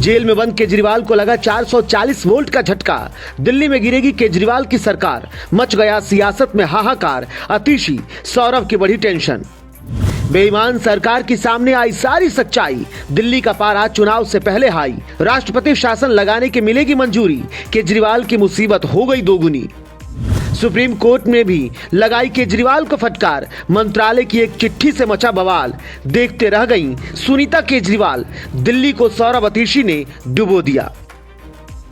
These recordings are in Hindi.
जेल में बंद केजरीवाल को लगा 440 वोल्ट का झटका। दिल्ली में गिरेगी केजरीवाल की सरकार, मच गया सियासत में हाहाकार। आतिशी सौरभ की बड़ी टेंशन। बेईमान सरकार की सामने आई सारी सच्चाई। दिल्ली का पारा चुनाव से पहले हाई। राष्ट्रपति शासन लगाने की मिलेगी मंजूरी। केजरीवाल की मुसीबत हो गई दोगुनी। सुप्रीम कोर्ट में भी लगाई केजरीवाल को फटकार। मंत्रालय की एक चिट्ठी से मचा बवाल। देखते रह गईं सुनीता केजरीवाल। दिल्ली को सौरभ आतिशी ने डुबो दिया।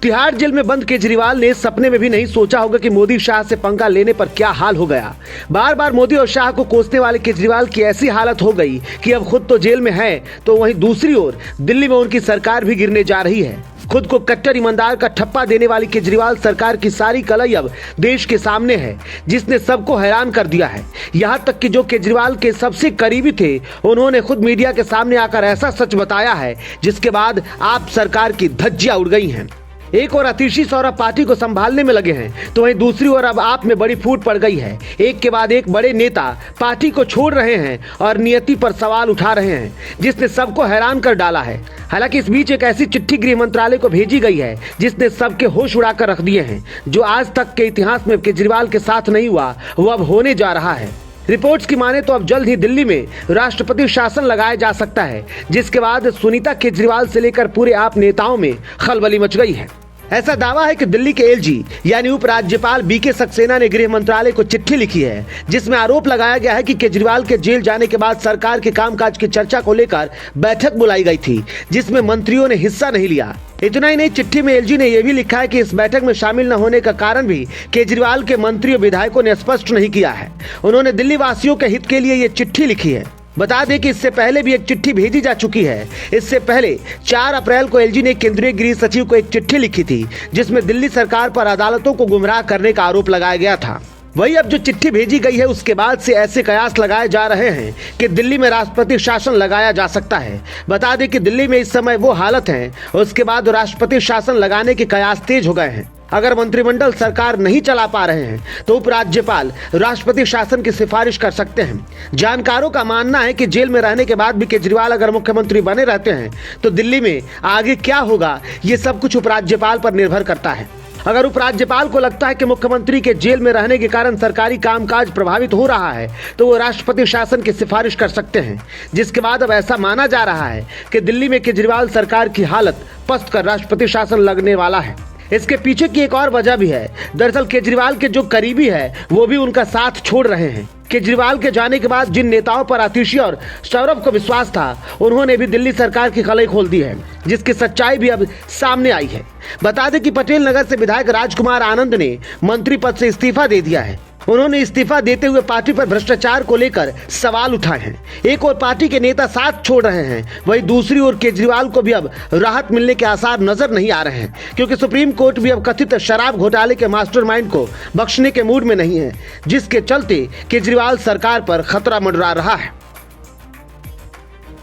तिहाड़ जेल में बंद केजरीवाल ने सपने में भी नहीं सोचा होगा कि मोदी शाह से पंगा लेने पर क्या हाल हो गया। बार बार मोदी और शाह को कोसने वाले केजरीवाल की ऐसी हालत हो गई कि अब खुद तो जेल में है, तो वहीं दूसरी ओर दिल्ली में उनकी सरकार भी गिरने जा रही है। खुद को कट्टर ईमानदार का ठप्पा देने वाली केजरीवाल सरकार की सारी कलई अब देश के सामने है, जिसने सबको हैरान कर दिया है। यहाँ तक कि जो केजरीवाल के सबसे करीबी थे, उन्होंने खुद मीडिया के सामने आकर ऐसा सच बताया है जिसके बाद आप सरकार की धज्जियां उड़ गई हैं। एक और आतिशी सौरभ पार्टी को संभालने में लगे हैं, तो वहीं दूसरी ओर अब आप में बड़ी फूट पड़ गई है। एक के बाद एक बड़े नेता पार्टी को छोड़ रहे हैं और नियति पर सवाल उठा रहे हैं, जिसने सबको हैरान कर डाला है। हालांकि इस बीच एक ऐसी चिट्ठी गृह मंत्रालय को भेजी गई है जिसने सबके होश उड़ाकर रख दिए हैं। जो आज तक के इतिहास में केजरीवाल के साथ नहीं हुआ, वो अब होने जा रहा है। रिपोर्ट्स की माने तो अब जल्द ही दिल्ली में राष्ट्रपति शासन लगाया जा सकता है, जिसके बाद सुनीता केजरीवाल से लेकर पूरे आप नेताओं में खलबली मच गई है। ऐसा दावा है कि दिल्ली के एलजी यानी उपराज्यपाल बीके सक्सेना ने गृह मंत्रालय को चिट्ठी लिखी है, जिसमें आरोप लगाया गया है कि केजरीवाल के जेल जाने के बाद सरकार के कामकाज की चर्चा को लेकर बैठक बुलाई गई थी, जिसमें मंत्रियों ने हिस्सा नहीं लिया। इतना ही नहीं, चिट्ठी में एलजी ने यह भी लिखा है कि इस बैठक में शामिल न होने का कारण भी केजरीवाल के मंत्री और विधायकों ने स्पष्ट नहीं किया है। उन्होंने दिल्ली वासियों के हित के लिए ये चिट्ठी लिखी है। बता दें कि इससे पहले भी एक चिट्ठी भेजी जा चुकी है। इससे पहले 4 अप्रैल को एलजी ने केंद्रीय गृह सचिव को एक चिट्ठी लिखी थी, जिसमें दिल्ली सरकार पर अदालतों को गुमराह करने का आरोप लगाया गया था। वही अब जो चिट्ठी भेजी गई है, उसके बाद से ऐसे कयास लगाए जा रहे हैं कि दिल्ली में राष्ट्रपति शासन लगाया जा सकता है। बता दें कि दिल्ली में इस समय वो हालत है, उसके बाद राष्ट्रपति शासन लगाने के कयास तेज हो गए हैं। अगर मंत्रिमंडल सरकार नहीं चला पा रहे हैं, तो उपराज्यपाल राष्ट्रपति शासन की सिफारिश कर सकते हैं। जानकारों का मानना है कि जेल में रहने के बाद भी केजरीवाल अगर मुख्यमंत्री बने रहते हैं, तो दिल्ली में आगे क्या होगा, ये सब कुछ उपराज्यपाल पर निर्भर करता है। अगर उपराज्यपाल को लगता है कि मुख्यमंत्री के जेल में रहने के कारण सरकारी कामकाज प्रभावित हो रहा है, तो वो राष्ट्रपति शासन की सिफारिश कर सकते हैं, जिसके बाद अब ऐसा माना जा रहा है कि दिल्ली में केजरीवाल सरकार की हालत पस्त कर राष्ट्रपति शासन लगने वाला है। इसके पीछे की एक और वजह भी है। दरअसल केजरीवाल के जो करीबी है, वो भी उनका साथ छोड़ रहे हैं। केजरीवाल के जाने के बाद जिन नेताओं पर आतिशी और सौरभ को विश्वास था, उन्होंने भी दिल्ली सरकार की कलई खोल दी है, जिसकी सच्चाई भी अब सामने आई है। बता दें कि पटेल नगर से विधायक राजकुमार आनंद ने मंत्री पद से इस्तीफा दे दिया है। उन्होंने इस्तीफा देते हुए पार्टी पर भ्रष्टाचार को लेकर सवाल उठाए हैं। एक और पार्टी के नेता साथ छोड़ रहे हैं, वहीं दूसरी ओर केजरीवाल को भी अब राहत मिलने के आसार नजर नहीं आ रहे हैं, क्योंकि सुप्रीम कोर्ट भी अब कथित शराब घोटाले के मास्टरमाइंड को बख्शने के मूड में नहीं है, जिसके चलते केजरीवाल सरकार पर खतरा मंडरा रहा है।